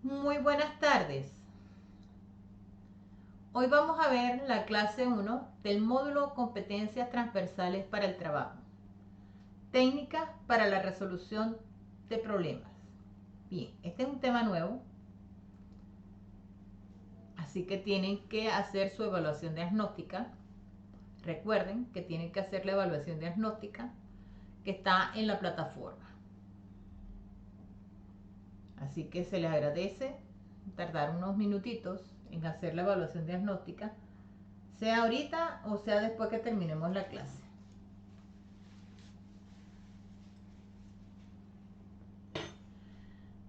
Muy buenas tardes. Hoy vamos a ver la clase 1 del módulo Competencias Transversales para el Trabajo. Técnicas para la resolución de problemas. Bien, este es un tema nuevo, así que tienen que hacer su evaluación diagnóstica. Recuerden que tienen que hacer la evaluación diagnóstica que está en la plataforma. Así que se les agradece tardar unos minutitos en hacer la evaluación diagnóstica, sea ahorita o sea después que terminemos la clase.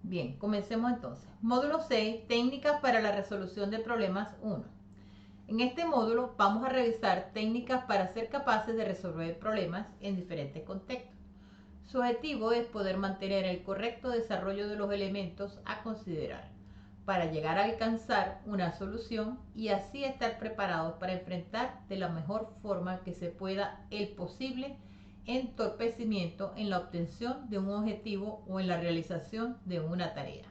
Bien, comencemos entonces. Módulo 6, técnicas para la resolución de problemas 1. En este módulo vamos a revisar técnicas para ser capaces de resolver problemas en diferentes contextos. Su objetivo es poder mantener el correcto desarrollo de los elementos a considerar para llegar a alcanzar una solución y así estar preparados para enfrentar de la mejor forma que se pueda el posible entorpecimiento en la obtención de un objetivo o en la realización de una tarea.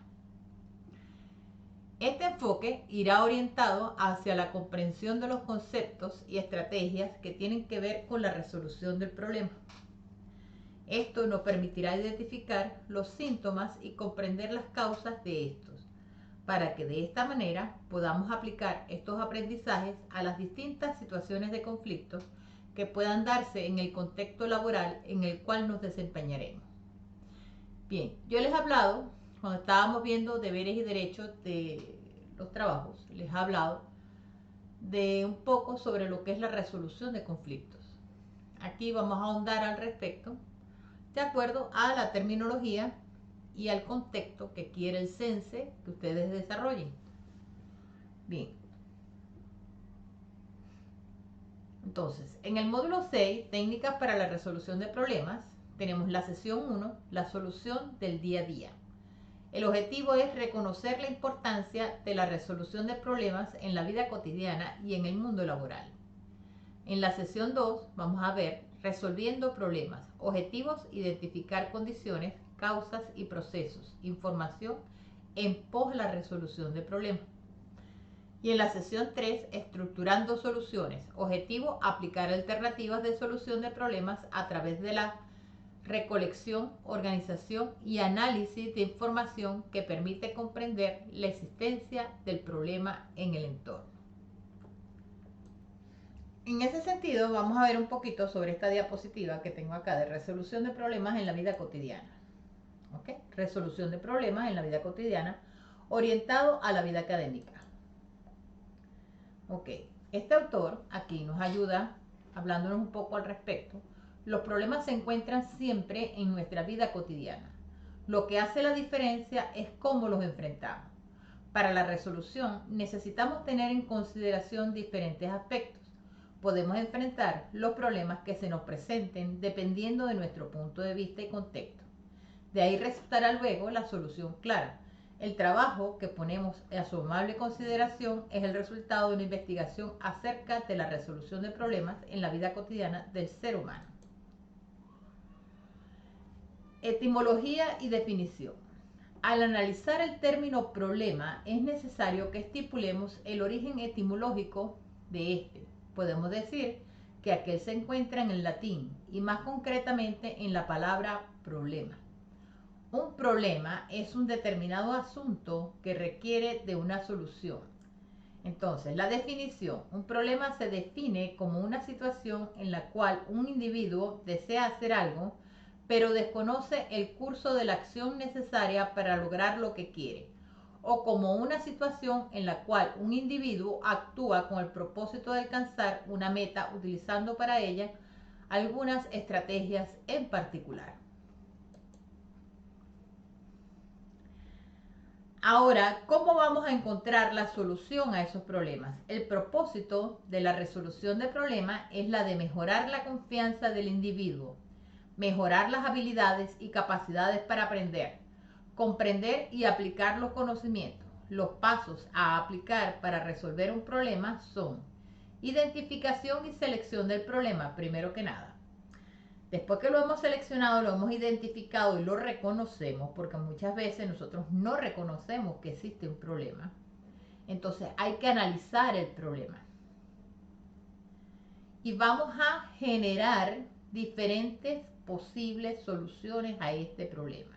Este enfoque irá orientado hacia la comprensión de los conceptos y estrategias que tienen que ver con la resolución del problema. Esto nos permitirá identificar los síntomas y comprender las causas de estos, para que de esta manera podamos aplicar estos aprendizajes a las distintas situaciones de conflicto que puedan darse en el contexto laboral en el cual nos desempeñaremos. Bien, yo les he hablado, cuando estábamos viendo deberes y derechos de los trabajos, les he hablado de un poco sobre lo que es la resolución de conflictos. Aquí vamos a ahondar al respecto de acuerdo a la terminología y al contexto que quiere el CENSE que ustedes desarrollen. Bien. Entonces, en el módulo 6, técnicas para la resolución de problemas, tenemos la sesión 1, la solución del día a día. El objetivo es reconocer la importancia de la resolución de problemas en la vida cotidiana y en el mundo laboral. En la sesión 2 vamos a ver resolviendo problemas, objetivos, identificar condiciones, causas y procesos, información en pos de la resolución de problemas. Y en la sesión 3, estructurando soluciones, objetivo, aplicar alternativas de solución de problemas a través de la recolección, organización y análisis de información que permite comprender la existencia del problema en el entorno. En ese sentido, vamos a ver un poquito sobre esta diapositiva que tengo acá de resolución de problemas en la vida cotidiana. ¿Okay? Resolución de problemas en la vida cotidiana orientado a la vida académica. Ok, este autor aquí nos ayuda hablándonos un poco al respecto. Los problemas se encuentran siempre en nuestra vida cotidiana. Lo que hace la diferencia es cómo los enfrentamos. Para la resolución necesitamos tener en consideración diferentes aspectos. Podemos enfrentar los problemas que se nos presenten dependiendo de nuestro punto de vista y contexto. De ahí resultará luego la solución clara. El trabajo que ponemos a su amable consideración es el resultado de una investigación acerca de la resolución de problemas en la vida cotidiana del ser humano. Etimología y definición. Al analizar el término problema es necesario que estipulemos el origen etimológico de este. Podemos decir que aquel se encuentra en el latín y más concretamente en la palabra problema. Un problema es un determinado asunto que requiere de una solución. Entonces, la definición. Un problema se define como una situación en la cual un individuo desea hacer algo, pero desconoce el curso de la acción necesaria para lograr lo que quiere, o como una situación en la cual un individuo actúa con el propósito de alcanzar una meta utilizando para ella algunas estrategias en particular. Ahora, ¿cómo vamos a encontrar la solución a esos problemas? El propósito de la resolución de problemas es la de mejorar la confianza del individuo, mejorar las habilidades y capacidades para aprender, comprender y aplicar los conocimientos. Los pasos a aplicar para resolver un problema son identificación y selección del problema, primero que nada. Después que lo hemos seleccionado, lo hemos identificado y lo reconocemos, porque muchas veces nosotros no reconocemos que existe un problema, entonces hay que analizar el problema. Y vamos a generar diferentes posibles soluciones a este problema.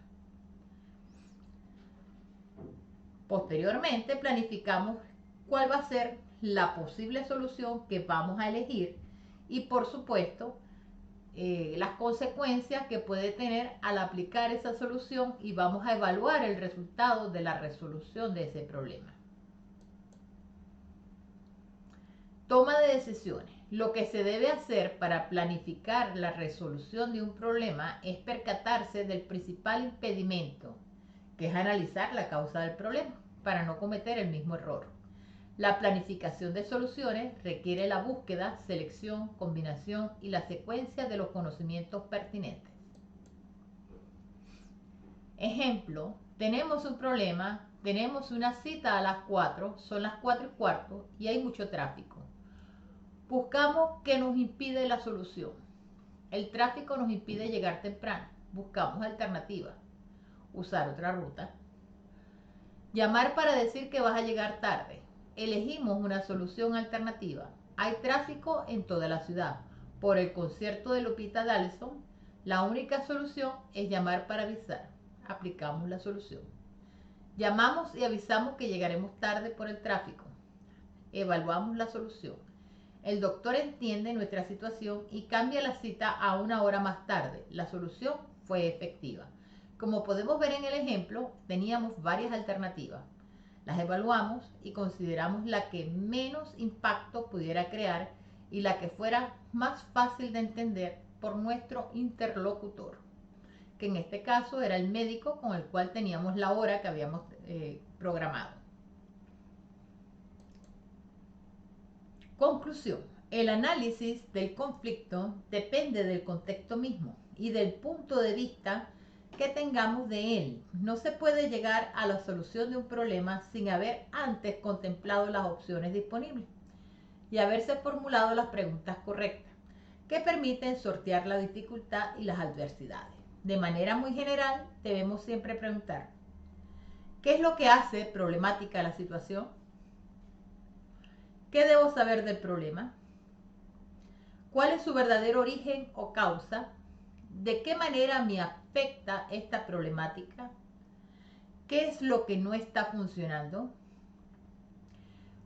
Posteriormente planificamos cuál va a ser la posible solución que vamos a elegir y por supuesto las consecuencias que puede tener al aplicar esa solución y vamos a evaluar el resultado de la resolución de ese problema. Toma de decisiones. Lo que se debe hacer para planificar la resolución de un problema es percatarse del principal impedimento, que es analizar la causa del problema para no cometer el mismo error. La planificación de soluciones requiere la búsqueda, selección, combinación y la secuencia de los conocimientos pertinentes. Ejemplo, tenemos un problema, tenemos una cita a las 4, son las 4:15 y hay mucho tráfico. Buscamos qué nos impide la solución. El tráfico nos impide llegar temprano. Buscamos alternativas. Usar otra ruta. Llamar para decir que vas a llegar tarde. Elegimos una solución alternativa. Hay tráfico en toda la ciudad. Por el concierto de Lupita D'Alessio, la única solución es llamar para avisar. Aplicamos la solución. Llamamos y avisamos que llegaremos tarde por el tráfico. Evaluamos la solución. El doctor entiende nuestra situación y cambia la cita a una hora más tarde. La solución fue efectiva. Como podemos ver en el ejemplo, teníamos varias alternativas. Las evaluamos y consideramos la que menos impacto pudiera crear y la que fuera más fácil de entender por nuestro interlocutor, que en este caso era el médico con el cual teníamos la hora que habíamos programado. Conclusión. El análisis del conflicto depende del contexto mismo y del punto de vista que tengamos de él. No se puede llegar a la solución de un problema sin haber antes contemplado las opciones disponibles y haberse formulado las preguntas correctas que permiten sortear la dificultad y las adversidades. De manera muy general, debemos siempre preguntar: ¿qué es lo que hace problemática la situación? ¿Qué debo saber del problema? ¿Cuál es su verdadero origen o causa? ¿De qué manera me afecta esta problemática? ¿Qué es lo que no está funcionando?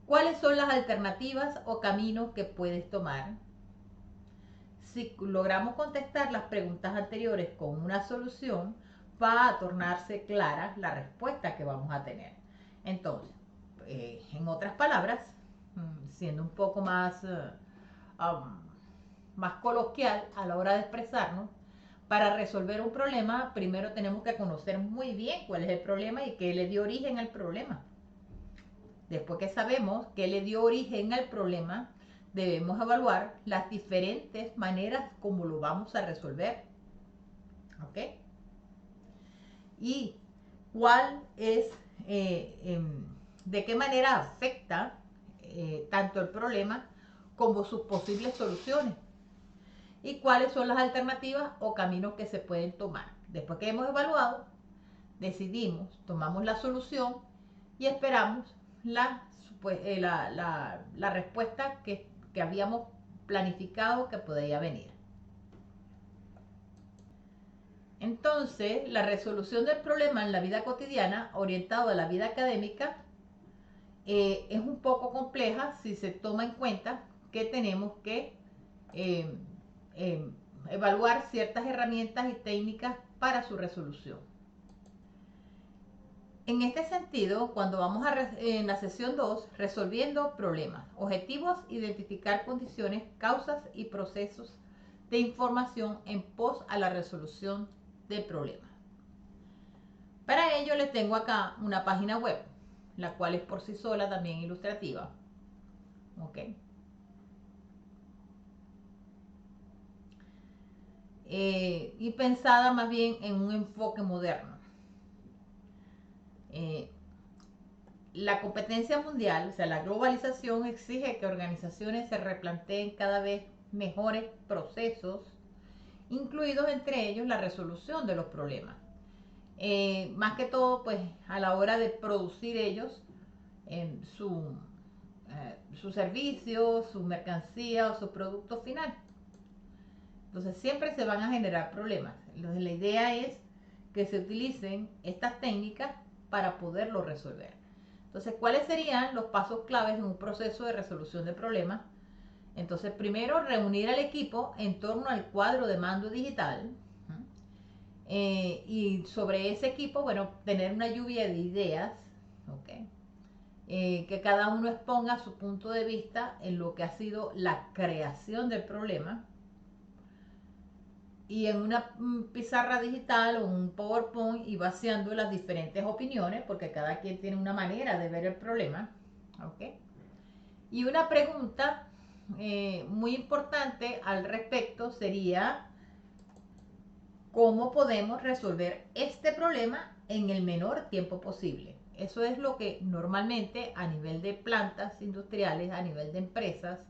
¿Cuáles son las alternativas o caminos que puedes tomar? Si logramos contestar las preguntas anteriores con una solución, va a tornarse clara la respuesta que vamos a tener. Entonces, en otras palabras, siendo un poco más coloquial a la hora de expresarnos, para resolver un problema, primero tenemos que conocer muy bien cuál es el problema y qué le dio origen al problema. Después que sabemos qué le dio origen al problema, debemos evaluar las diferentes maneras como lo vamos a resolver. ¿Ok? Y cuál es, de qué manera afecta tanto el problema como sus posibles soluciones. Y cuáles son las alternativas o caminos que se pueden tomar. Después que hemos evaluado, decidimos, tomamos la solución y esperamos la respuesta que habíamos planificado que podía venir. Entonces, la resolución del problema en la vida cotidiana, orientado a la vida académica, es un poco compleja si se toma en cuenta que tenemos que evaluar ciertas herramientas y técnicas para su resolución. En este sentido, cuando vamos en la sesión 2, resolviendo problemas, objetivos, identificar condiciones, causas y procesos de información en pos a la resolución del problema. Para ello les tengo acá una página web, la cual es por sí sola también ilustrativa. ¿Ok? Y pensada más bien en un enfoque moderno. La competencia mundial, o sea, la globalización exige que organizaciones se replanteen cada vez mejores procesos incluidos entre ellos la resolución de los problemas. Más que todo, pues a la hora de producir ellos en su servicio, su mercancía o su producto final. Entonces siempre se van a generar problemas. Entonces la idea es que se utilicen estas técnicas para poderlo resolver. Entonces, ¿cuáles serían los pasos claves en un proceso de resolución de problemas? Entonces, primero, reunir al equipo en torno al cuadro de mando digital. Y sobre ese equipo, bueno, tener una lluvia de ideas, ¿ok? Que cada uno exponga su punto de vista en lo que ha sido la creación del problema, y en una pizarra digital o un PowerPoint y vaciando las diferentes opiniones, porque cada quien tiene una manera de ver el problema, ¿ok? Y una pregunta muy importante al respecto sería: ¿cómo podemos resolver este problema en el menor tiempo posible? Eso es lo que normalmente a nivel de plantas industriales, a nivel de empresas,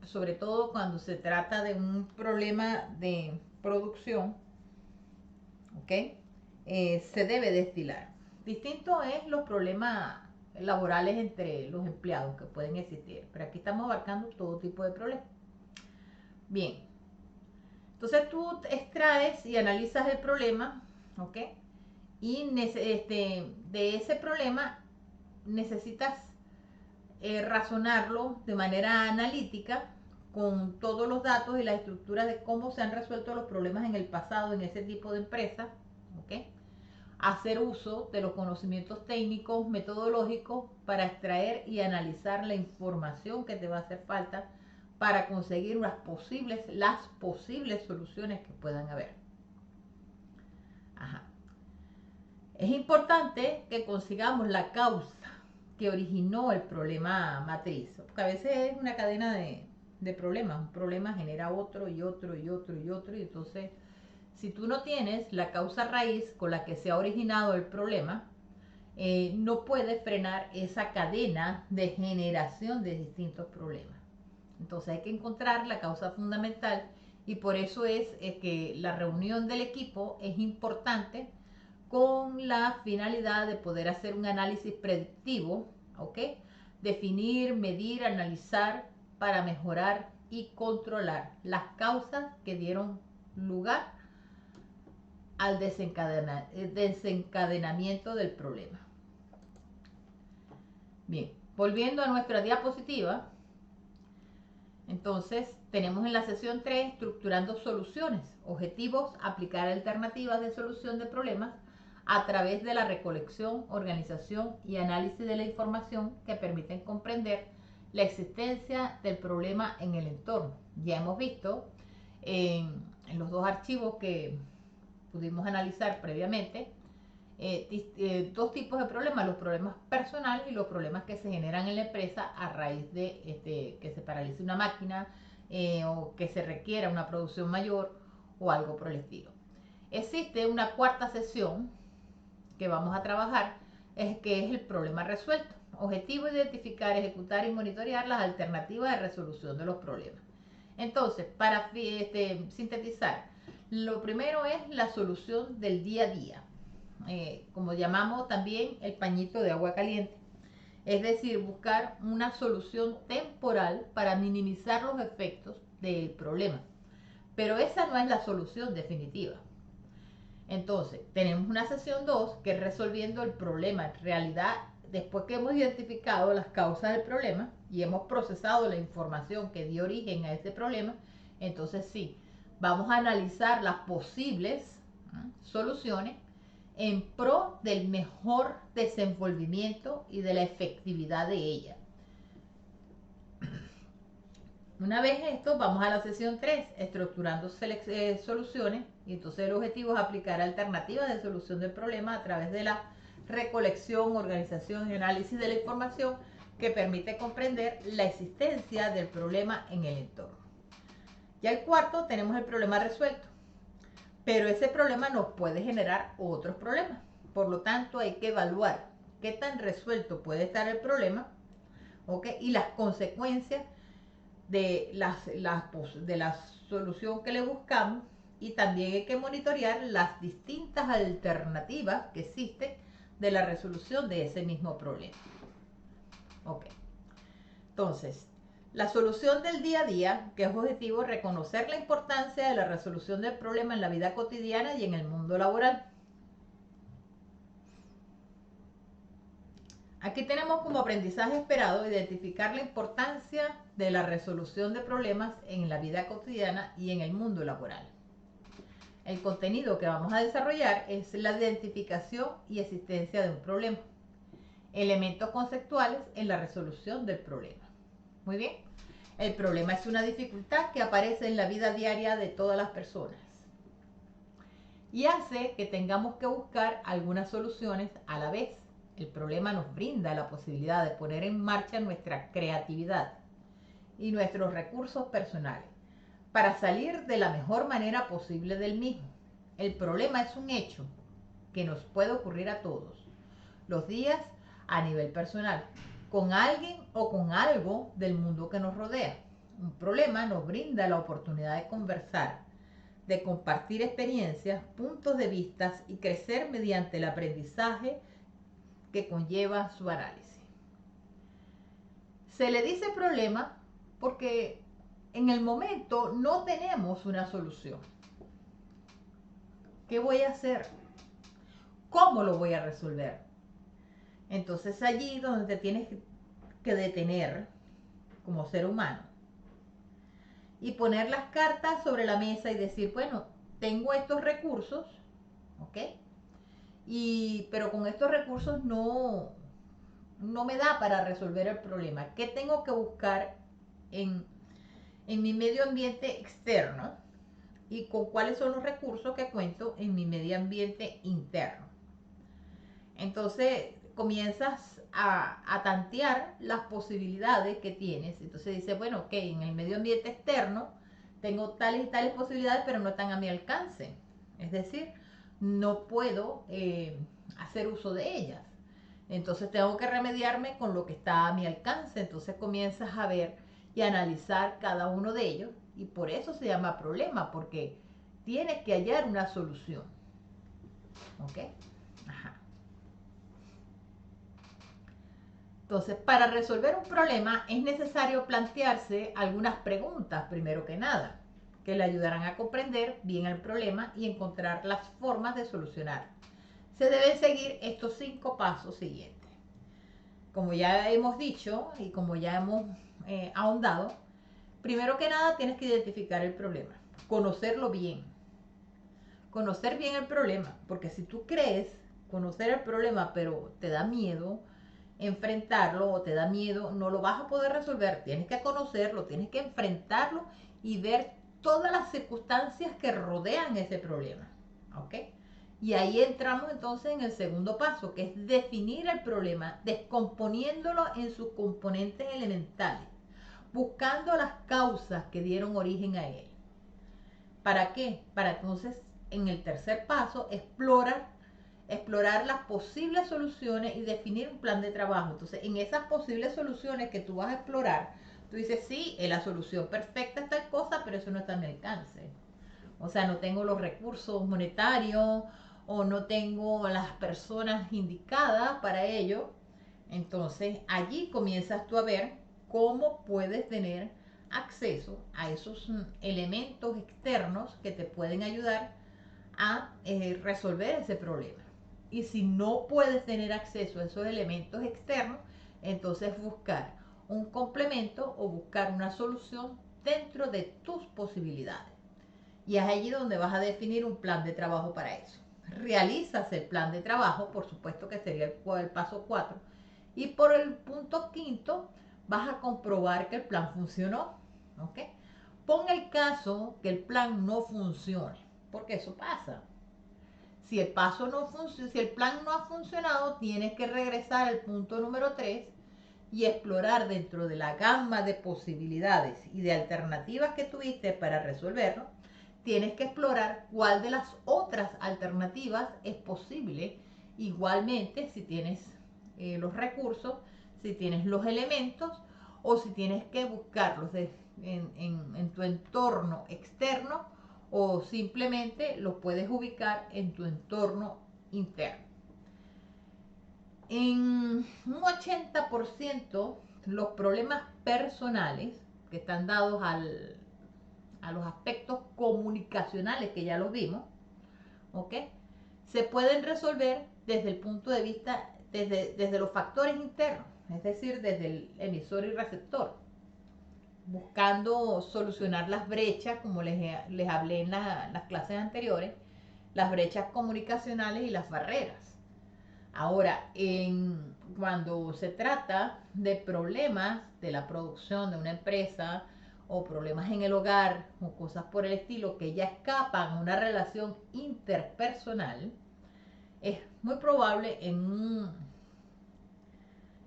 sobre todo cuando se trata de un problema de producción, ¿ok? Se debe destilar. Distinto es los problemas laborales entre los empleados que pueden existir, pero aquí estamos abarcando todo tipo de problemas. Bien, entonces tú extraes y analizas el problema, ¿ok? Y de ese problema necesitas razonarlo de manera analítica con todos los datos y las estructuras de cómo se han resuelto los problemas en el pasado en ese tipo de empresas, ¿ok? Hacer uso de los conocimientos técnicos, metodológicos para extraer y analizar la información que te va a hacer falta para conseguir las posibles soluciones que puedan haber. Ajá. Es importante que consigamos la causa que originó el problema matriz, porque a veces es una cadena de problemas. Un problema genera otro y otro y otro y otro, y entonces si tú no tienes la causa raíz con la que se ha originado el problema, no puedes frenar esa cadena de generación de distintos problemas. Entonces hay que encontrar la causa fundamental, y por eso es que la reunión del equipo es importante, con la finalidad de poder hacer un análisis predictivo, ¿ok? Definir, medir, analizar para mejorar y controlar las causas que dieron lugar al desencadenamiento del problema. Bien, volviendo a nuestra diapositiva, entonces tenemos en la sesión 3 estructurando soluciones, objetivos, aplicar alternativas de solución de problemas a través de la recolección, organización y análisis de la información que permiten comprender la existencia del problema en el entorno. Ya hemos visto en los dos archivos que pudimos analizar previamente, dos tipos de problemas: los problemas personales y los problemas que se generan en la empresa a raíz de que se paralice una máquina, o que se requiera una producción mayor o algo por el estilo. Existe una cuarta sesión que vamos a trabajar, que es el problema resuelto. Objetivo: identificar, ejecutar y monitorear las alternativas de resolución de los problemas. Entonces, para sintetizar, lo primero es la solución del día a día, como llamamos también el pañito de agua caliente. Es decir, buscar una solución temporal para minimizar los efectos del problema. Pero esa no es la solución definitiva. Entonces, tenemos una sesión 2 que es resolviendo el problema. En realidad, después que hemos identificado las causas del problema y hemos procesado la información que dio origen a ese problema, entonces sí, vamos a analizar las posibles soluciones en pro del mejor desenvolvimiento y de la efectividad de ella. Una vez esto, vamos a la sesión 3, estructurando soluciones, y entonces el objetivo es aplicar alternativas de solución del problema a través de la recolección, organización y análisis de la información que permite comprender la existencia del problema en el entorno. Ya el cuarto, tenemos el problema resuelto, pero ese problema nos puede generar otros problemas. Por lo tanto, hay que evaluar qué tan resuelto puede estar el problema, ¿ok? Y las consecuencias de la solución que le buscamos, y también hay que monitorear las distintas alternativas que existen de la resolución de ese mismo problema. Ok. Entonces, la solución del día a día, que es objetivo reconocer la importancia de la resolución del problema en la vida cotidiana y en el mundo laboral. Aquí tenemos como aprendizaje esperado identificar la importancia de la resolución de problemas en la vida cotidiana y en el mundo laboral. El contenido que vamos a desarrollar es la identificación y existencia de un problema. Elementos conceptuales en la resolución del problema. Muy bien. El problema es una dificultad que aparece en la vida diaria de todas las personas y hace que tengamos que buscar algunas soluciones a la vez. El problema nos brinda la posibilidad de poner en marcha nuestra creatividad y nuestros recursos personales para salir de la mejor manera posible del mismo. El problema es un hecho que nos puede ocurrir a todos los días a nivel personal, con alguien o con algo del mundo que nos rodea. Un problema nos brinda la oportunidad de conversar, de compartir experiencias, puntos de vista y crecer mediante el aprendizaje que conlleva su análisis. Se le dice problema porque en el momento no tenemos una solución. ¿Qué voy a hacer? ¿Cómo lo voy a resolver? Entonces allí donde te tienes que detener como ser humano y poner las cartas sobre la mesa y decir, bueno, tengo estos recursos, ¿ok? Pero con estos recursos no me da para resolver el problema. ¿Qué tengo que buscar en mi medio ambiente externo? Y con cuáles son los recursos que cuento en mi medio ambiente interno. Entonces comienzas a tantear las posibilidades que tienes. Entonces dices, bueno, ok, en el medio ambiente externo tengo tales y tales posibilidades, pero no están a mi alcance. Es decir, no puedo hacer uso de ellas. Entonces tengo que remediarme con lo que está a mi alcance. Entonces comienzas a ver y analizar cada uno de ellos, y por eso se llama problema, porque tienes que hallar una solución. ¿Ok? Ajá. Entonces, para resolver un problema es necesario plantearse algunas preguntas, primero que nada, que le ayudarán a comprender bien el problema y encontrar las formas de solucionarlo. Se deben seguir estos 5 pasos siguientes. Como ya hemos dicho y como ya hemos ahondado, primero que nada tienes que identificar el problema, conocerlo bien. Conocer bien el problema, porque si tú crees conocer el problema pero te da miedo enfrentarlo o te da miedo, no lo vas a poder resolver. Tienes que conocerlo, tienes que enfrentarlo y ver todas las circunstancias que rodean ese problema. ¿Ok? Y ahí entramos entonces en el segundo paso, que es definir el problema, descomponiéndolo en sus componentes elementales, buscando las causas que dieron origen a él. ¿Para qué? Para entonces, en el tercer paso, explorar las posibles soluciones y definir un plan de trabajo. Entonces, en esas posibles soluciones que tú vas a explorar, tú dices, sí, la solución perfecta es tal cosa, pero eso no está a mi alcance. O sea, no tengo los recursos monetarios o no tengo las personas indicadas para ello. Entonces, allí comienzas tú a ver cómo puedes tener acceso a esos elementos externos que te pueden ayudar a resolver ese problema. Y si no puedes tener acceso a esos elementos externos, entonces buscar un complemento o buscar una solución dentro de tus posibilidades. Y es allí donde vas a definir un plan de trabajo para eso. Realizas el plan de trabajo, por supuesto que sería el paso 4. Y por el punto 5 vas a comprobar que el plan funcionó. ¿Ok? Pon el caso que el plan no funcione, porque eso pasa. Si el plan no ha funcionado, tienes que regresar al punto número 3 y explorar dentro de la gama de posibilidades y de alternativas que tuviste para resolverlo. Tienes que explorar cuál de las otras alternativas es posible. Igualmente, si tienes los recursos, si tienes los elementos o si tienes que buscarlos en tu entorno externo, o simplemente los puedes ubicar en tu entorno interno. En un 80% los problemas personales que están dados a los aspectos comunicacionales que ya los vimos, ¿ok? Se pueden resolver desde el punto de vista, desde los factores internos, es decir, desde el emisor y receptor, buscando solucionar las brechas, como les hablé en las clases anteriores, las brechas comunicacionales y las barreras. Ahora, cuando se trata de problemas de la producción de una empresa o problemas en el hogar o cosas por el estilo que ya escapan a una relación interpersonal, es muy probable en un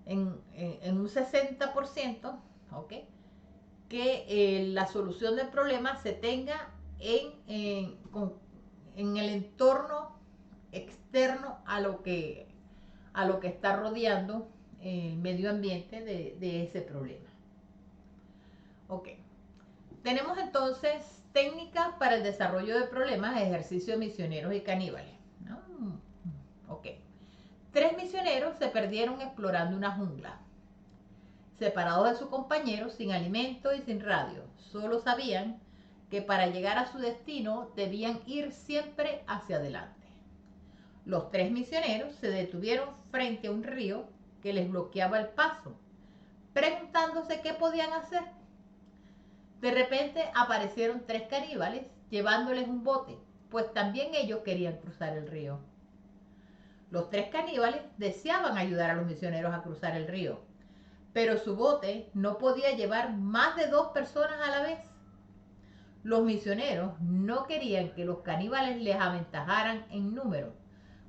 60%, ¿ok?, que la solución del problema se tenga en el entorno externo a lo que está rodeando el medio ambiente de ese problema. Ok. Tenemos entonces técnicas para el desarrollo de problemas, ejercicios misioneros y caníbales, ¿no? Ok. 3 misioneros se perdieron explorando una jungla, separados de sus compañeros, sin alimento y sin radio. Solo sabían que para llegar a su destino debían ir siempre hacia adelante. Los 3 misioneros se detuvieron frente a un río que les bloqueaba el paso, preguntándose qué podían hacer. De repente aparecieron 3 caníbales llevándoles un bote, pues también ellos querían cruzar el río. Los 3 caníbales deseaban ayudar a los misioneros a cruzar el río, pero su bote no podía llevar más de 2 personas a la vez. Los misioneros no querían que los caníbales les aventajaran en número,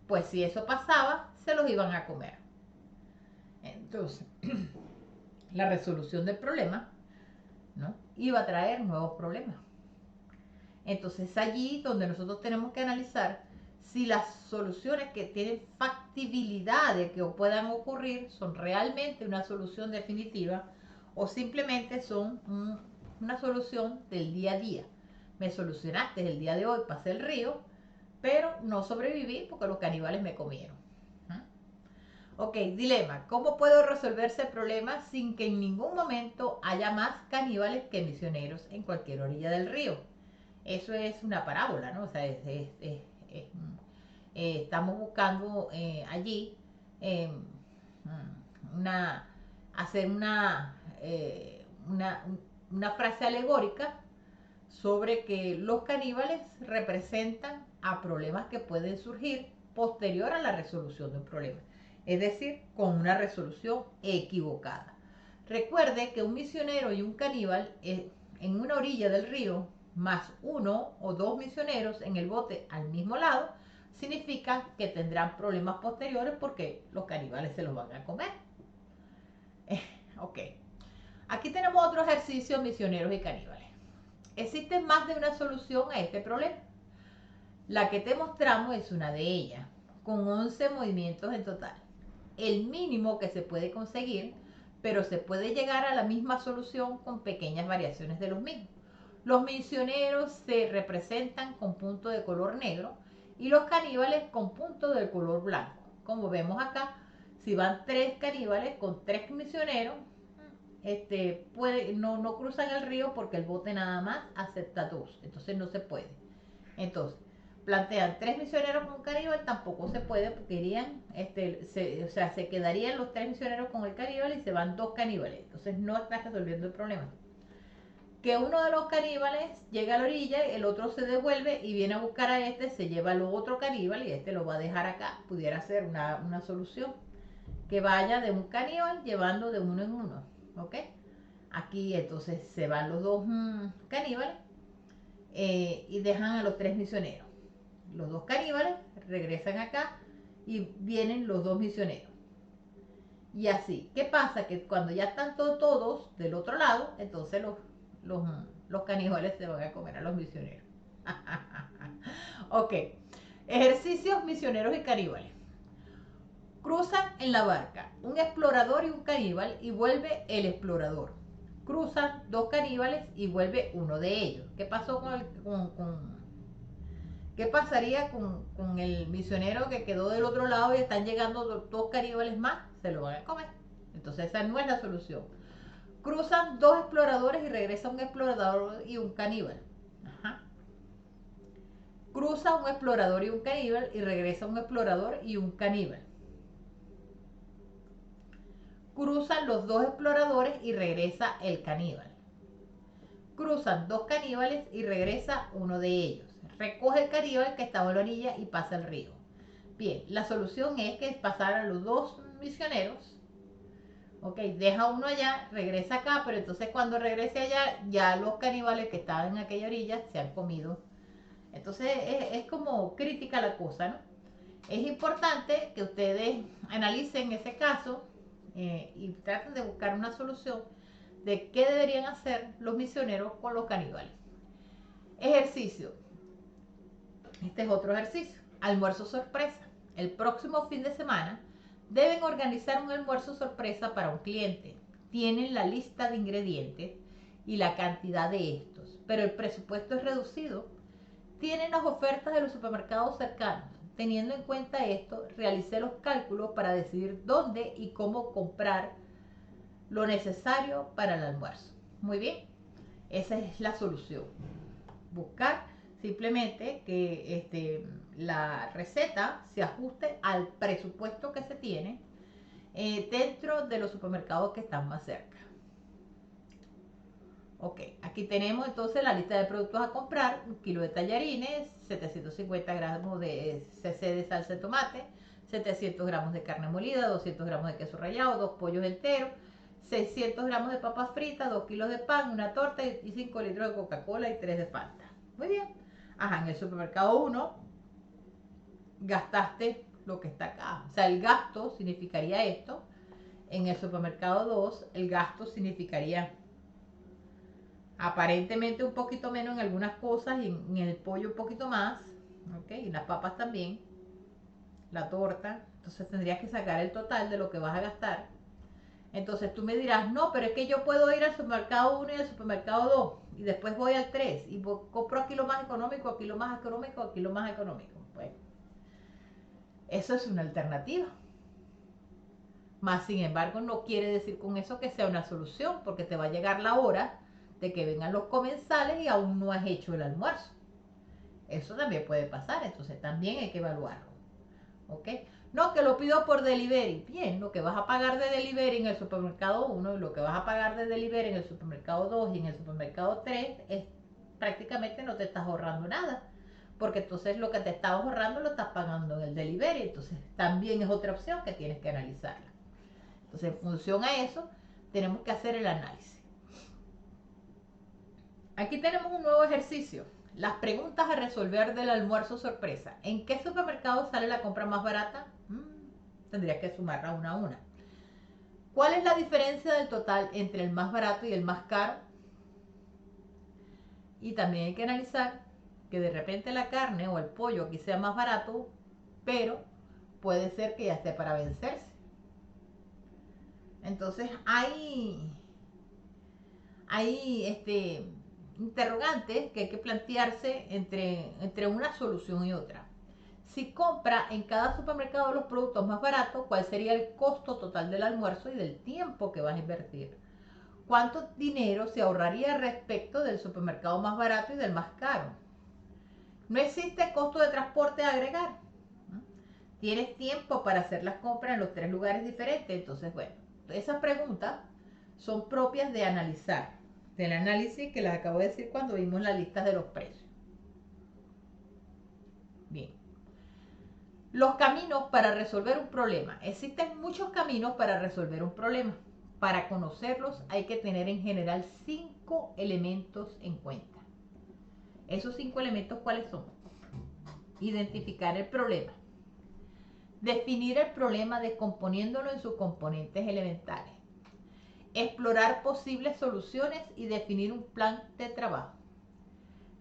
pues si eso pasaba, se los iban a comer. Entonces, la resolución del problema, ¿no?, iba a traer nuevos problemas. Entonces es allí donde nosotros tenemos que analizar si las soluciones que tienen factibilidad de que puedan ocurrir son realmente una solución definitiva o simplemente son una solución del día a día. Me solucionaste el día de hoy, pasé el río, pero no sobreviví porque los caníbales me comieron. Ok, dilema. ¿Cómo puedo resolver ese problema sin que en ningún momento haya más caníbales que misioneros en cualquier orilla del río? Eso es una parábola, ¿no? O sea, estamos buscando allí eh, hacer una frase alegórica sobre que los caníbales representan a problemas que pueden surgir posterior a la resolución de un problema, es decir, con una resolución equivocada. Recuerde que un misionero y un caníbal en una orilla del río, más 1 o 2 misioneros en el bote al mismo lado, significa que tendrán problemas posteriores porque los caníbales se los van a comer. Ok. Aquí tenemos otro ejercicio, misioneros y caníbales. Existe más de una solución a este problema. La que te mostramos es una de ellas, con 11 movimientos en total. El mínimo que se puede conseguir, pero se puede llegar a la misma solución con pequeñas variaciones de los mismos. Los misioneros se representan con punto de color negro y los caníbales con punto de color blanco. Como vemos acá, si van 3 caníbales con 3 misioneros, no cruzan el río porque el bote nada más acepta 2, entonces no se puede. Entonces, plantean 3 misioneros con un caníbal, tampoco se puede porque irían, se quedarían los 3 misioneros con el caníbal y se van 2 caníbales, entonces no estás resolviendo el problema. Que uno de los caníbales llega a la orilla, el otro se devuelve y viene a buscar a se lleva al otro caníbal y lo va a dejar acá, pudiera ser una solución. Que vaya de un caníbal llevando de uno en uno, ¿ok? Aquí entonces se van los 2 caníbales y dejan a los 3 misioneros. Los 2 caníbales regresan acá y vienen los 2 misioneros. Y así, ¿qué pasa? Que cuando ya están todos del otro lado, entonces los caníbales se van a comer a los misioneros. Ok, ejercicios misioneros y caníbales. Cruzan en la barca un explorador y un caníbal y vuelve el explorador. Cruzan dos caníbales y vuelve uno de ellos. ¿Qué pasó ¿Qué pasaría con el misionero que quedó del otro lado y están llegando dos caníbales más? Se lo van a comer. Entonces esa no es la solución. Cruzan dos exploradores y regresa un explorador y un caníbal. Ajá. Cruza un explorador y un caníbal y regresa un explorador y un caníbal. Cruzan los dos exploradores y regresa el caníbal. Cruzan dos caníbales y regresa uno de ellos. Recoge el caníbal que estaba en la orilla y pasa el río. Bien, la solución es que pasar a los dos misioneros. Ok, deja uno allá, regresa acá, pero entonces cuando regrese allá, ya los caníbales que estaban en aquella orilla se han comido. Entonces es como crítica la cosa, ¿no? Es importante que ustedes analicen ese caso y traten de buscar una solución de qué deberían hacer los misioneros con los caníbales. Ejercicio. Este es otro ejercicio. Almuerzo sorpresa. El próximo fin de semana deben organizar un almuerzo sorpresa para un cliente. Tienen la lista de ingredientes y la cantidad de estos, pero el presupuesto es reducido. Tienen las ofertas de los supermercados cercanos. Teniendo en cuenta esto, realicé los cálculos para decidir dónde y cómo comprar lo necesario para el almuerzo. Muy bien, esa es la solución. Buscar simplemente que la receta se ajuste al presupuesto que se tiene dentro de los supermercados que están más cerca. Ok, aquí tenemos entonces la lista de productos a comprar: 1 kilo de tallarines, 750 gramos de cc de salsa de tomate, 700 gramos de carne molida, 200 gramos de queso rallado, 2 pollos enteros, 600 gramos de papas fritas, 2 kilos de pan, una torta y 5 litros de Coca-Cola y 3 de Fanta. Muy bien. Ajá, en el supermercado 1 gastaste lo que está acá. O sea, el gasto significaría esto. En el supermercado 2, el gasto significaría aparentemente un poquito menos en algunas cosas y en el pollo un poquito más, ¿ok? Y las papas también, la torta. Entonces tendrías que sacar el total de lo que vas a gastar. Entonces tú me dirás, no, pero es que yo puedo ir al supermercado 1 y al supermercado 2 y después voy al 3 y compro aquí lo más económico, aquí lo más económico, aquí lo más económico. Pues eso es una alternativa. Más sin embargo, no quiere decir con eso que sea una solución, porque te va a llegar la hora de que vengan los comensales y aún no has hecho el almuerzo. Eso también puede pasar, entonces también hay que evaluarlo. ¿Ok? No, que lo pido por delivery. Bien, lo que vas a pagar de delivery en el supermercado 1 y lo que vas a pagar de delivery en el supermercado 2 y en el supermercado 3 es prácticamente no te estás ahorrando nada. Porque entonces lo que te estás ahorrando lo estás pagando en el delivery. Entonces también es otra opción que tienes que analizarla. Entonces, en función a eso, tenemos que hacer el análisis. Aquí tenemos un nuevo ejercicio. Las preguntas a resolver del almuerzo sorpresa. ¿En qué supermercado sale la compra más barata? Tendrías que sumarla una a una. ¿Cuál es la diferencia del total entre el más barato y el más caro? Y también hay que analizar que de repente la carne o el pollo aquí sea más barato, pero puede ser que ya esté para vencerse. Entonces hay interrogantes que hay que plantearse entre una solución y otra. Si compra en cada supermercado los productos más baratos, ¿cuál sería el costo total del almuerzo y del tiempo que vas a invertir? ¿Cuánto dinero se ahorraría respecto del supermercado más barato y del más caro? No existe costo de transporte a agregar. Tienes tiempo para hacer las compras en los 3 lugares diferentes. Entonces, bueno, esas preguntas son propias de analizar, del análisis que les acabo de decir cuando vimos la lista de los precios. Bien. Los caminos para resolver un problema. Existen muchos caminos para resolver un problema. Para conocerlos hay que tener en general 5 elementos en cuenta. ¿Esos 5 elementos cuáles son? Identificar el problema. Definir el problema descomponiéndolo en sus componentes elementales. Explorar posibles soluciones y definir un plan de trabajo.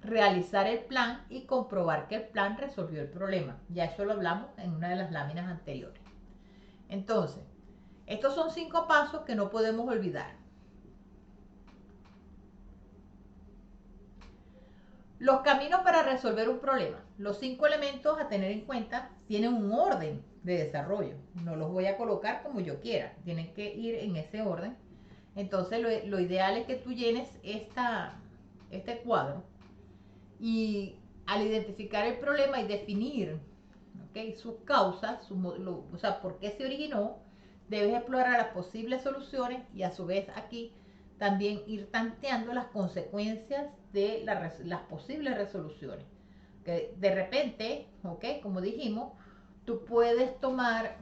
Realizar el plan y comprobar que el plan resolvió el problema. Ya eso lo hablamos en una de las láminas anteriores. Entonces, estos son 5 pasos que no podemos olvidar. Los caminos para resolver un problema. Los 5 elementos a tener en cuenta tienen un orden de desarrollo. No los voy a colocar como yo quiera. Tienen que ir en ese orden. Entonces lo ideal es que tú llenes este cuadro y al identificar el problema y definir, ¿okay?, sus causas, o sea, por qué se originó, debes explorar las posibles soluciones y a su vez aquí también ir tanteando las consecuencias de las posibles resoluciones. Que de repente, ¿okay?, como dijimos, tú puedes tomar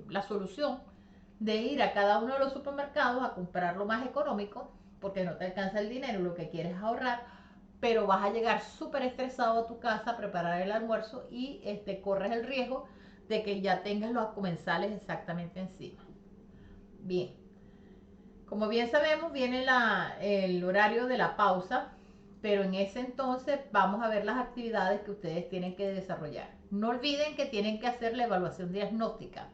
la solución de ir a cada uno de los supermercados a comprar lo más económico porque no te alcanza el dinero, lo que quieres es ahorrar, pero vas a llegar súper estresado a tu casa a preparar el almuerzo y corres el riesgo de que ya tengas los comensales exactamente encima. Bien, como bien sabemos, viene el horario de la pausa, pero en ese entonces vamos a ver las actividades que ustedes tienen que desarrollar. No olviden que tienen que hacer la evaluación diagnóstica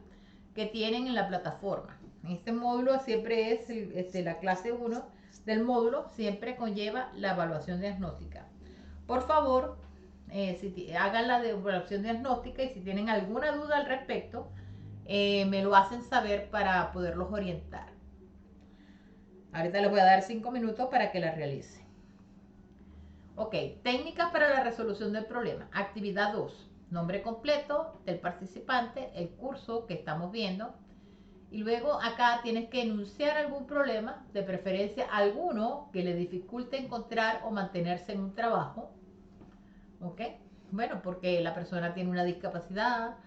que tienen en la plataforma. En este módulo siempre es la clase 1 del módulo, siempre conlleva la evaluación diagnóstica. Por favor, hagan la evaluación diagnóstica y si tienen alguna duda al respecto, me lo hacen saber para poderlos orientar. Ahorita les voy a dar 5 minutos para que la realicen. Ok, técnicas para la resolución del problema. Actividad 2, nombre completo del participante, el curso que estamos viendo. Y luego acá tienes que enunciar algún problema, de preferencia alguno que le dificulte encontrar o mantenerse en un trabajo. ¿Ok? Bueno, porque la persona tiene una discapacidad,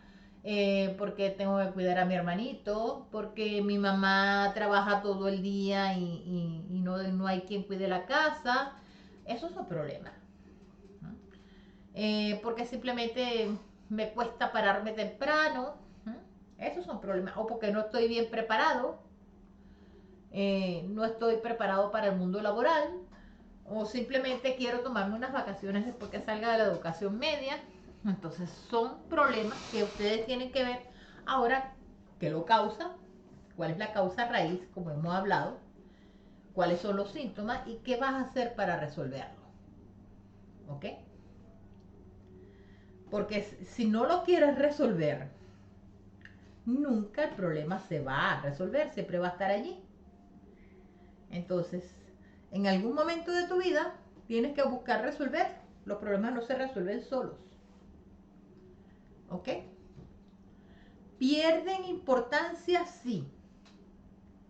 porque tengo que cuidar a mi hermanito, porque mi mamá trabaja todo el día y no hay quien cuide la casa. Esos son problemas. ¿No? Porque simplemente me cuesta pararme temprano. Esos son problemas. O porque no estoy bien preparado. No estoy preparado para el mundo laboral. O simplemente quiero tomarme unas vacaciones después que salga de la educación media. Entonces son problemas que ustedes tienen que ver ahora qué lo causa, cuál es la causa raíz, como hemos hablado, cuáles son los síntomas y qué vas a hacer para resolverlo. ¿Ok? Porque si no lo quieres resolver, nunca el problema se va a resolver, siempre va a estar allí. Entonces, en algún momento de tu vida tienes que buscar resolver. Los problemas no se resuelven solos. ¿Ok? ¿Pierden importancia? Sí.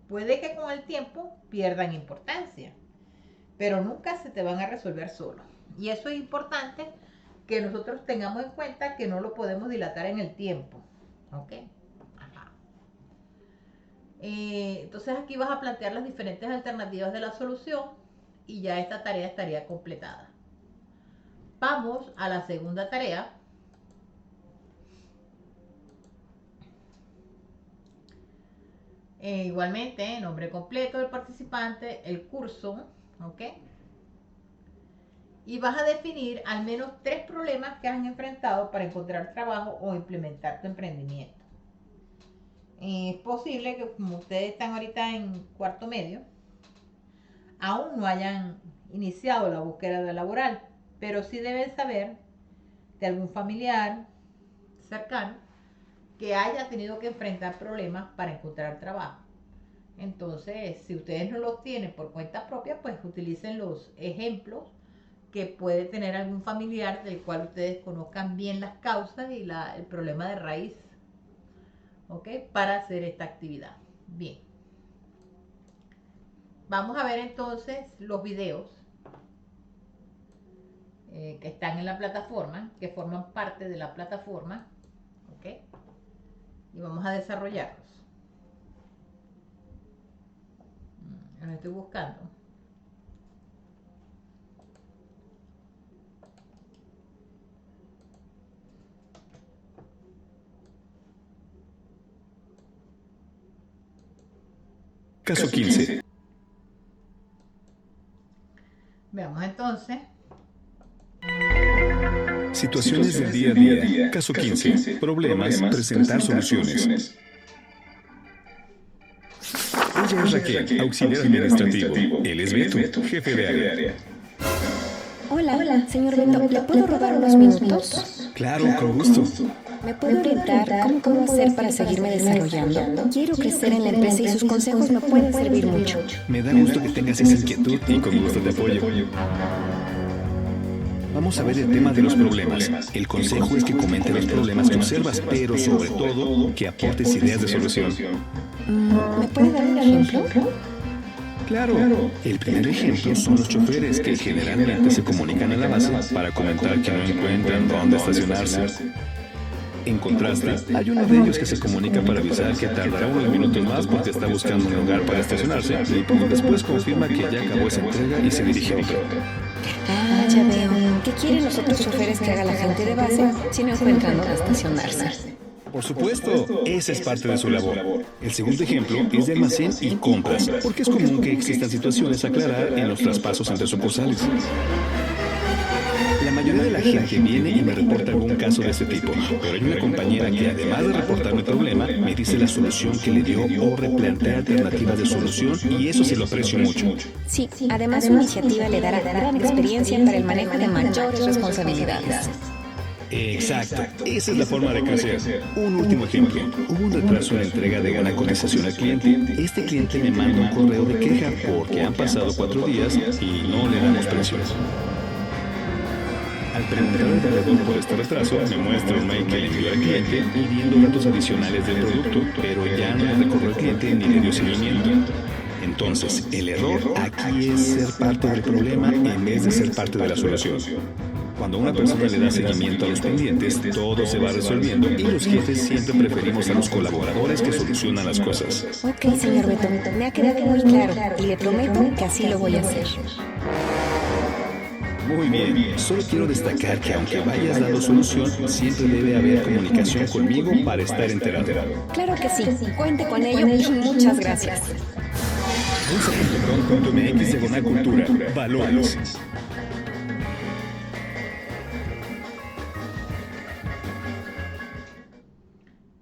Puede que con el tiempo pierdan importancia, pero nunca se te van a resolver solos. Y eso es importante que nosotros tengamos en cuenta que no lo podemos dilatar en el tiempo. ¿Ok? Ajá. Entonces aquí vas a plantear las diferentes alternativas de la solución y ya esta tarea estaría completada. Vamos a la segunda tarea. Igualmente, nombre completo del participante, el curso, ¿ok? Y vas a definir al menos 3 problemas que has enfrentado para encontrar trabajo o implementar tu emprendimiento. Es posible que como ustedes están ahorita en cuarto medio, aún no hayan iniciado la búsqueda laboral, pero sí deben saber de algún familiar cercano que haya tenido que enfrentar problemas para encontrar trabajo. Entonces, si ustedes no los tienen por cuenta propia, pues utilicen los ejemplos que puede tener algún familiar del cual ustedes conozcan bien las causas y el problema de raíz, ¿ok? Para hacer esta actividad. Bien. Vamos a ver entonces los videos que están en la plataforma, que forman parte de la plataforma, ¿ok? Y vamos a desarrollarlos. Los estoy buscando. Caso 15. Veamos entonces. Situaciones del día a día. Caso 15. Problemas, presentar soluciones. Ella es Raquel, auxiliar administrativo. Él es Beto, jefe de área. Hola, señor Beto, ¿le puedo robar unos minutos? Claro, con gusto. ¿Me puede orientar cómo puedo hacer para seguirme desarrollando? Quiero crecer en la empresa y sus consejos me pueden servir mucho. Me da gusto que tengas esa inquietud y con gusto te apoyo. Vamos a ver el tema de los problemas. El consejo es que comentes los problemas que observas, pero sobre todo que aportes ideas de solución. ¿Me puede dar un ejemplo? Claro. El primer ejemplo son los choferes que generalmente se comunican a la base para comentar que no encuentran dónde estacionarse. En contraste, hay uno de ellos que se comunica para avisar que tardará unos minutos más porque está buscando un lugar para estacionarse y poco después confirma que ya acabó esa entrega y se dirige a otro. Ah, ya veo. ¿Qué quieren los otros choferes que haga la gente de base si no encuentran dónde estacionarse? Por supuesto, esa es parte de su labor. El segundo ejemplo es de almacén y compras, porque es común que existan situaciones a aclarar en los traspasos entre sucursales. La mayoría de la gente viene y me reporta algún caso de este tipo, pero hay una compañera que además de reportarme el problema, me dice la solución que le dio o replantea alternativas de solución y eso se lo aprecio mucho. Sí, además su iniciativa le dará gran experiencia para el manejo de mayores responsabilidades. Exacto, esa es la forma de crecer. Un último ejemplo. Hubo un retraso en la entrega de una cotización al cliente. Este cliente me manda un correo de queja porque han pasado 4 días y no le damos precios. Al preguntar al vendedor por este retraso, me muestra un mail que le envió al cliente pidiendo datos adicionales del producto, pero ya no le recordó al cliente ni le dio seguimiento. Entonces, el error aquí es ser parte del problema en vez de ser parte de la solución. Cuando una persona le da seguimiento a los pendientes, todo se va resolviendo y los jefes siempre preferimos a los colaboradores que solucionan las cosas. Ok, señor Beto, me ha quedado muy claro y le prometo que así lo voy a hacer. Muy bien, solo quiero destacar que aunque vayas dando solución, siempre debe haber comunicación conmigo para estar enterado. Claro que sí, cuente con ello y muchas gracias. Usa.com.mx/cultura. Valores.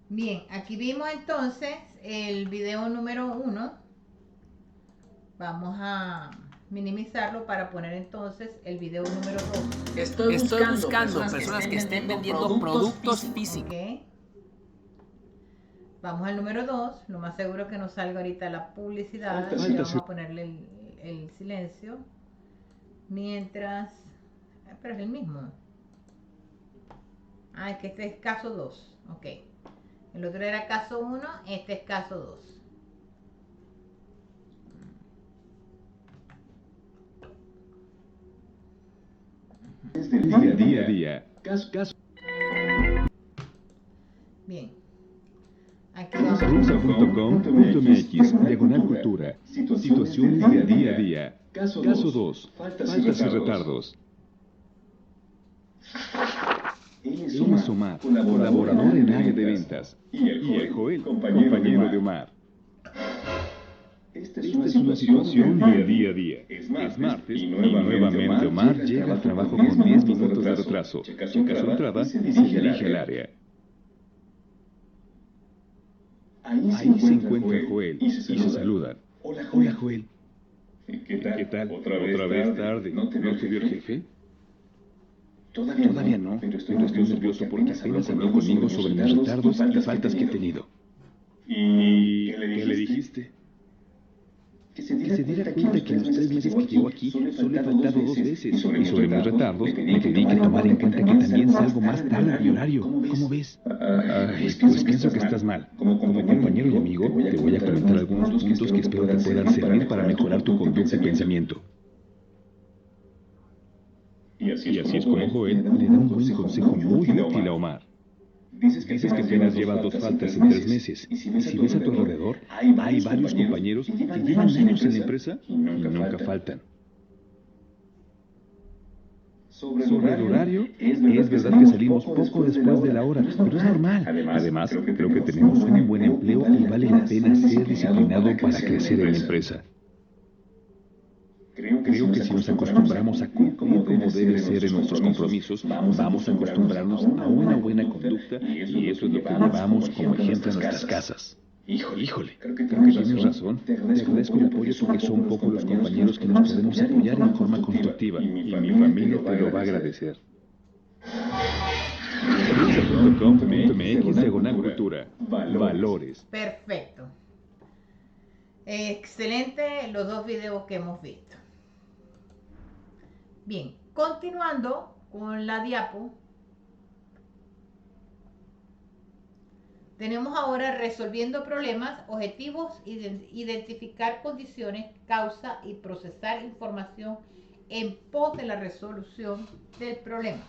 Bien, aquí vimos entonces el video número 1. Vamos a minimizarlo para poner entonces el video número 2. Estoy buscando personas que estén vendiendo productos físicos. Okay. Vamos al número 2. Lo más seguro que nos salga ahorita la publicidad. Vamos a ponerle el silencio. Mientras... Pero es el mismo. Ah, es que este es caso 2. Ok. El otro era caso 1, este es caso 2. Día a día. Caso. Bien. Aquí vamos. Usa.com.mx/cultura. Situaciones de día a día. Caso 2. Faltas y retardos. Él es Omar, colaborador en área de ventas. Y el Joel, compañero de Omar. Esta es una situación de día a día. Es martes y nuevamente Omar llega al trabajo con 10 minutos de retraso. Checa su entrada y se dirige al área. Ahí se encuentra Joel y se saludan. Hola Joel. ¿Qué tal? ¿Otra vez tarde? ¿No te vio el jefe? Todavía no, pero estoy nervioso porque apenas habló conmigo sobre mis retardos y faltas que he tenido. ¿Y qué le dijiste? Que se diera cuenta que en los 3 meses que llevo aquí solo he faltado 2 veces. Y sobre mis retardos le pedí que tomara en cuenta que también salgo más tarde de mi horario. ¿Cómo ves? Pues pienso que estás mal. Como compañero y amigo, te voy a comentar algunos puntos que espero te puedan servir para mejorar tu conducta y pensamiento. Y así es como Joel le da un buen consejo muy útil a Omar. Dices que apenas llevas 2 faltas en 3 meses. Y si ves a tu alrededor, hay varios compañeros que llevan años en la empresa y nunca faltan. Sobre el horario, es verdad que salimos poco después de la hora, pero es normal. Además, creo que tenemos un buen empleo y vale la pena ser disciplinado para crecer en la empresa. Creo que si nos acostumbramos a cumplir como debe ser en nuestros compromisos, vamos a acostumbrarnos a una buena conducta y eso es lo que llevamos como ejemplo en nuestras casas. Híjole, creo que tienes razón. Te agradezco el apoyo porque son pocos los compañeros que nos podemos apoyar en forma constructiva y mi familia te lo va a agradecer. Cultura. Valores. Perfecto. Excelente los dos videos que hemos visto. Bien, continuando con la diapo. Tenemos ahora resolviendo problemas, objetivos, identificar condiciones, causa y procesar información en pos de la resolución del problema.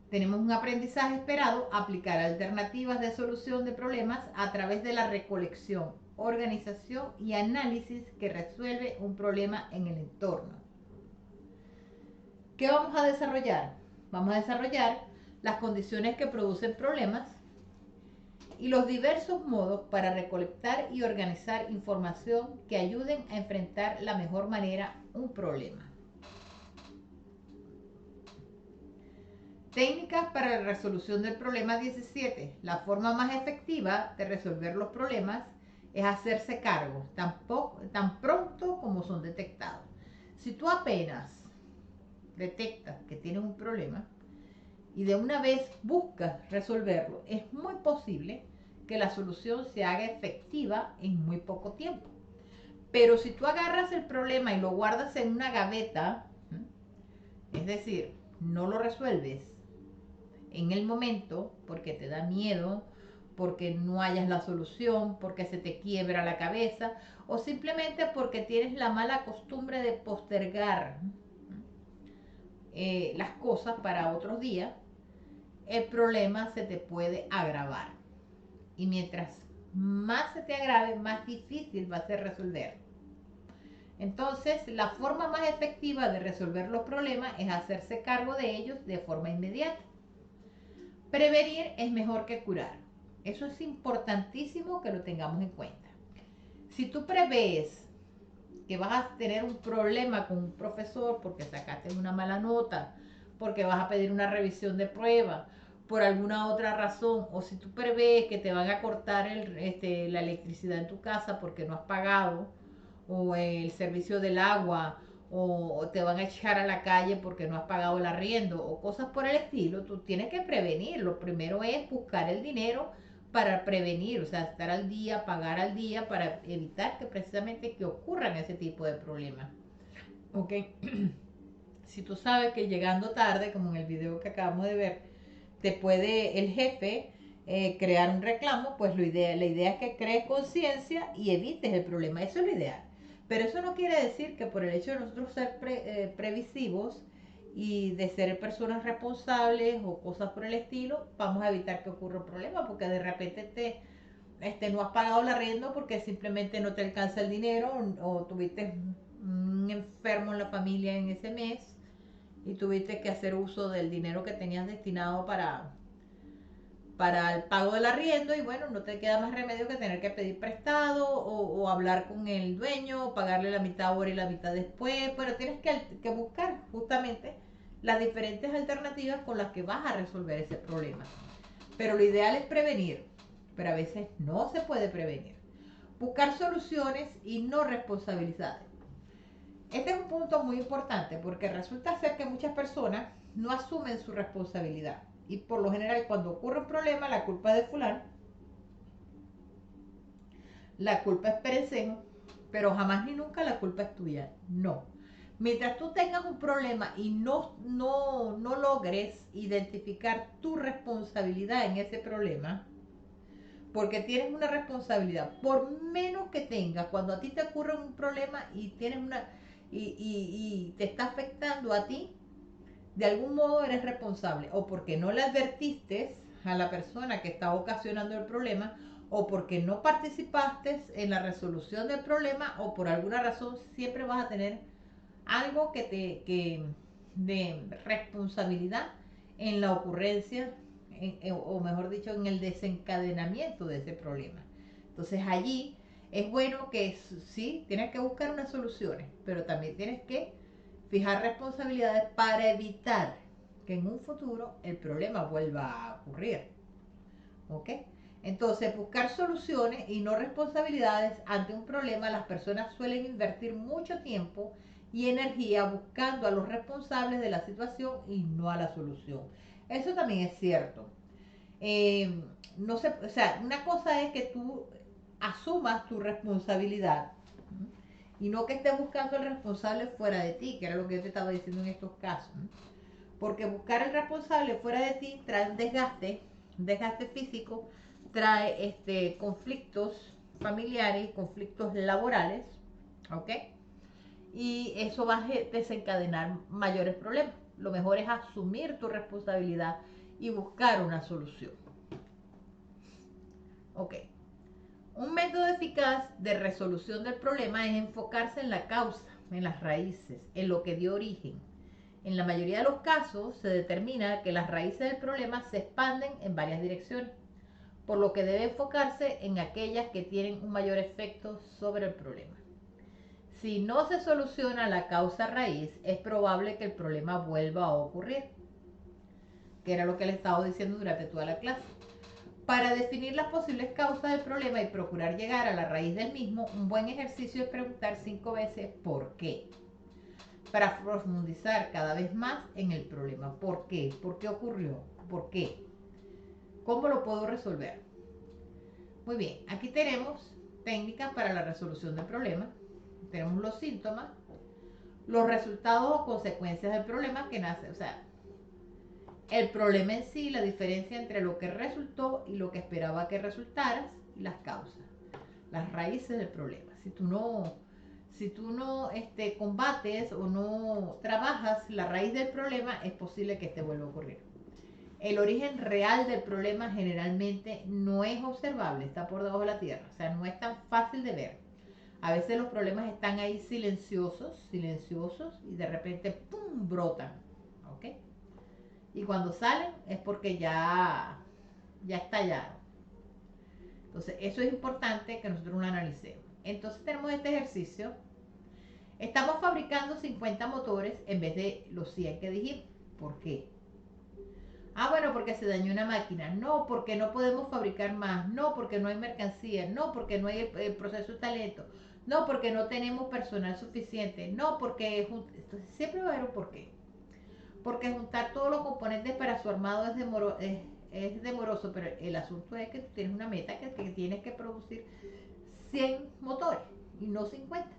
Tenemos un aprendizaje esperado, aplicar alternativas de solución de problemas a través de la recolección, organización y análisis que resuelve un problema en el entorno. ¿Qué vamos a desarrollar? Vamos a desarrollar las condiciones que producen problemas y los diversos modos para recolectar y organizar información que ayuden a enfrentar la mejor manera un problema. Técnicas para la resolución del problema 17. La forma más efectiva de resolver los problemas es hacerse cargo tan pronto como son detectados. Si tú apenas detectas que tienes un problema y de una vez buscas resolverlo, es muy posible que la solución se haga efectiva en muy poco tiempo. Pero si tú agarras el problema y lo guardas en una gaveta, es decir, no lo resuelves en el momento porque te da miedo, porque no hayas la solución, porque se te quiebra la cabeza o simplemente porque tienes la mala costumbre de postergar las cosas para otros días, el problema se te puede agravar. Y mientras más se te agrave, más difícil va a ser resolver. Entonces, la forma más efectiva de resolver los problemas es hacerse cargo de ellos de forma inmediata. Prevenir es mejor que curar. Eso es importantísimo que lo tengamos en cuenta. Si tú prevés que vas a tener un problema con un profesor porque sacaste una mala nota, porque vas a pedir una revisión de prueba, por alguna otra razón, o si tú prevés que te van a cortar la electricidad en tu casa porque no has pagado, o el servicio del agua, o te van a echar a la calle porque no has pagado el arriendo, o cosas por el estilo, tú tienes que prevenir. Lo primero es buscar el dinero para prevenir, o sea, estar al día, pagar al día para evitar que precisamente que ocurran ese tipo de problemas. ¿Ok? Si tú sabes que llegando tarde, como en el video que acabamos de ver, te puede el jefe crear un reclamo, pues la idea es que crees conciencia y evites el problema. Eso es lo ideal. Pero eso no quiere decir que por el hecho de nosotros ser previsivos y de ser personas responsables o cosas por el estilo, vamos a evitar que ocurra un problema, porque de repente no has pagado el arriendo porque simplemente no te alcanza el dinero o tuviste un enfermo en la familia en ese mes y tuviste que hacer uso del dinero que tenías destinado para el pago del arriendo y bueno, no te queda más remedio que tener que pedir prestado o hablar con el dueño, o pagarle la mitad ahora y la mitad después. Bueno, tienes que buscar justamente las diferentes alternativas con las que vas a resolver ese problema. Pero lo ideal es prevenir, pero a veces no se puede prevenir. Buscar soluciones y no responsabilizar. Este es un punto muy importante porque resulta ser que muchas personas no asumen su responsabilidad. Y por lo general cuando ocurre un problema, la culpa es de fulano, la culpa es pereceno, pero jamás ni nunca la culpa es tuya. No. Mientras tú tengas un problema y no logres identificar tu responsabilidad en ese problema, porque tienes una responsabilidad, por menos que tengas, cuando a ti te ocurre un problema y tienes y te está afectando a ti, de algún modo eres responsable, o porque no le advertiste a la persona que está ocasionando el problema, o porque no participaste en la resolución del problema, o por alguna razón siempre vas a tener algo de responsabilidad en la ocurrencia, o mejor dicho, en el desencadenamiento de ese problema. Entonces allí Es bueno que sí, tienes que buscar unas soluciones, pero también tienes que fijar responsabilidades para evitar que en un futuro el problema vuelva a ocurrir. ¿Ok? Entonces, buscar soluciones y no responsabilidades ante un problema, las personas suelen invertir mucho tiempo y energía buscando a los responsables de la situación y no a la solución. Eso también es cierto. No sé, o sea, una cosa es que tú asumas tu responsabilidad y no que estés buscando el responsable fuera de ti, que era lo que yo te estaba diciendo en estos casos. Porque buscar el responsable fuera de ti trae un desgaste físico, trae conflictos familiares, conflictos laborales, ¿ok? Y eso va a desencadenar mayores problemas. Lo mejor es asumir tu responsabilidad y buscar una solución. Ok. Un método eficaz de resolución del problema es enfocarse en la causa, en las raíces, en lo que dio origen. En la mayoría de los casos se determina que las raíces del problema se expanden en varias direcciones, por lo que debe enfocarse en aquellas que tienen un mayor efecto sobre el problema. Si no se soluciona la causa raíz, es probable que el problema vuelva a ocurrir, que era lo que le estaba diciendo durante toda la clase. Para definir las posibles causas del problema y procurar llegar a la raíz del mismo, un buen ejercicio es preguntar 5 veces ¿por qué? Para profundizar cada vez más en el problema. ¿Por qué? ¿Por qué ocurrió? ¿Por qué? ¿Cómo lo puedo resolver? Muy bien, aquí tenemos técnicas para la resolución del problema. Tenemos los síntomas, los resultados o consecuencias del problema que nace, o sea, el problema en sí, la diferencia entre lo que resultó y lo que esperaba que resultaras, y las causas, las raíces del problema. Si tú no combates o no trabajas la raíz del problema, es posible que te vuelva a ocurrir. El origen real del problema generalmente no es observable, está por debajo de la tierra, o sea, no es tan fácil de ver. A veces los problemas están ahí silenciosos, y de repente, ¡pum!, brotan, ¿ok? Y cuando salen es porque ya estallaron. Entonces, eso es importante que nosotros lo analicemos. Entonces, tenemos este ejercicio. Estamos fabricando 50 motores en vez de los 100 que dijimos. ¿Por qué? Ah, bueno, porque se dañó una máquina. No, porque no podemos fabricar más. No, porque no hay mercancía. No, porque no hay el proceso de talento. No, porque no tenemos personal suficiente. No, porque... Entonces, siempre va a haber un porqué. Porque juntar todos los componentes para su armado es demoroso, pero el asunto es que tú tienes una meta que tienes que producir 100 motores y no 50.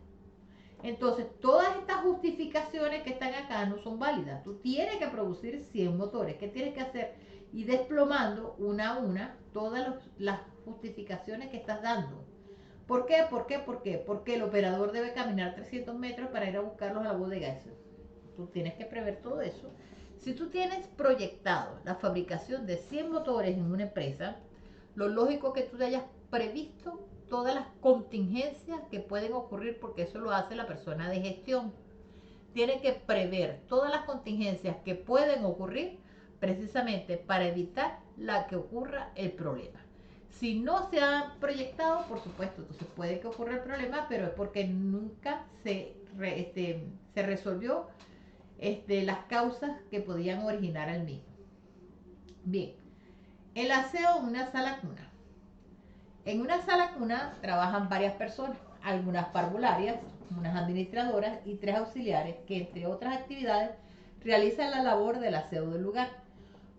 Entonces, todas estas justificaciones que están acá no son válidas. Tú tienes que producir 100 motores. ¿Qué tienes que hacer? Y desplomando una a una todas las justificaciones que estás dando. ¿Por qué? ¿Por qué? ¿Por qué? Porque el operador debe caminar 300 metros para ir a buscarlos a la bodega. Eso. Tú tienes que prever todo eso. Si tú tienes proyectado la fabricación de 100 motores en una empresa, lo lógico es que tú te hayas previsto todas las contingencias que pueden ocurrir, porque eso lo hace la persona de gestión. Tiene que prever todas las contingencias que pueden ocurrir precisamente para evitar la que ocurra el problema. Si no se ha proyectado, por supuesto, entonces puede que ocurra el problema, pero es porque nunca se resolvió las causas que podían originar el mismo. Bien, el aseo en una sala cuna. En una sala cuna trabajan varias personas, algunas parvularias, unas administradoras y 3 auxiliares que, entre otras actividades, realizan la labor del aseo del lugar.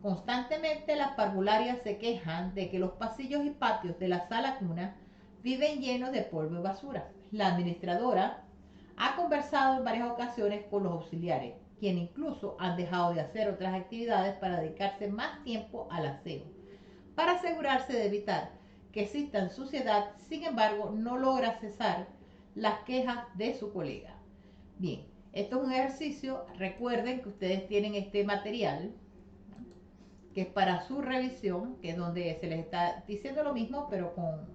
Constantemente las parvularias se quejan de que los pasillos y patios de la sala cuna viven llenos de polvo y basura. La administradora ha conversado en varias ocasiones con los auxiliares, quienes incluso han dejado de hacer otras actividades para dedicarse más tiempo al aseo, para asegurarse de evitar que exista suciedad. Sin embargo, no logra cesar las quejas de su colega. Bien, esto es un ejercicio. Recuerden que ustedes tienen este material que es para su revisión, que es donde se les está diciendo lo mismo, pero con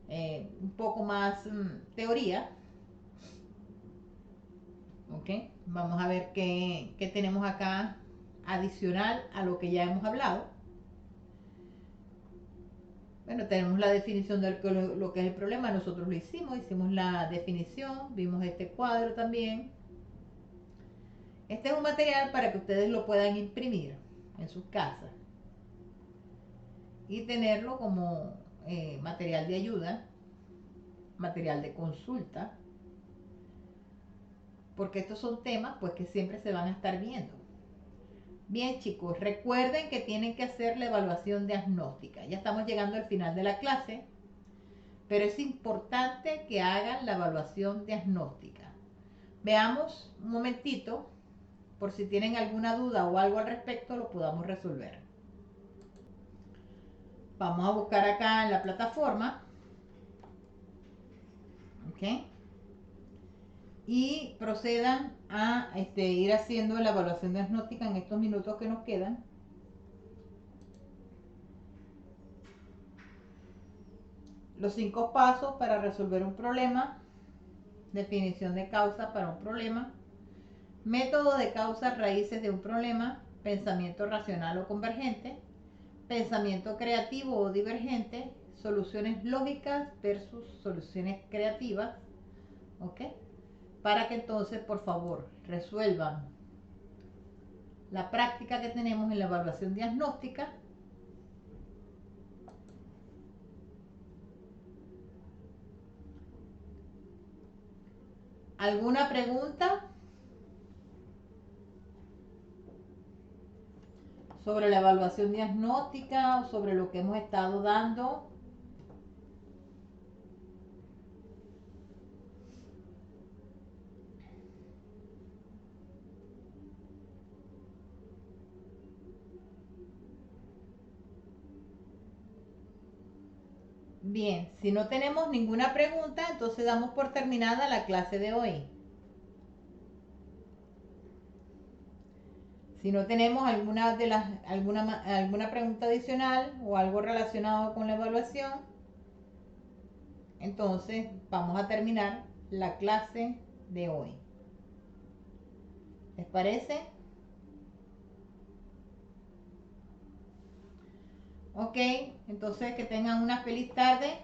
un poco más teoría. Ok, vamos a ver qué tenemos acá adicional a lo que ya hemos hablado. Bueno, tenemos la definición de lo que es el problema. Nosotros lo hicimos la definición, vimos este cuadro también. Este es un material para que ustedes lo puedan imprimir en sus casas y tenerlo como material de ayuda, material de consulta, porque estos son temas pues que siempre se van a estar viendo. Bien, chicos, recuerden que tienen que hacer la evaluación diagnóstica. Ya estamos llegando al final de la clase, pero es importante que hagan la evaluación diagnóstica. Veamos un momentito, por si tienen alguna duda o algo al respecto, lo podamos resolver. Vamos a buscar acá en la plataforma. ¿Ok? Y procedan a ir haciendo la evaluación diagnóstica en estos minutos que nos quedan. Los 5 pasos para resolver un problema, definición de causa para un problema, método de causas raíces de un problema, pensamiento racional o convergente, pensamiento creativo o divergente, soluciones lógicas versus soluciones creativas, ¿ok? Para que entonces, por favor, resuelvan la práctica que tenemos en la evaluación diagnóstica. ¿Alguna pregunta sobre la evaluación diagnóstica o sobre lo que hemos estado dando? Bien, si no tenemos ninguna pregunta, entonces damos por terminada la clase de hoy. Si no tenemos alguna pregunta adicional o algo relacionado con la evaluación, entonces vamos a terminar la clase de hoy. ¿Les parece? Ok, entonces que tengan una feliz tarde.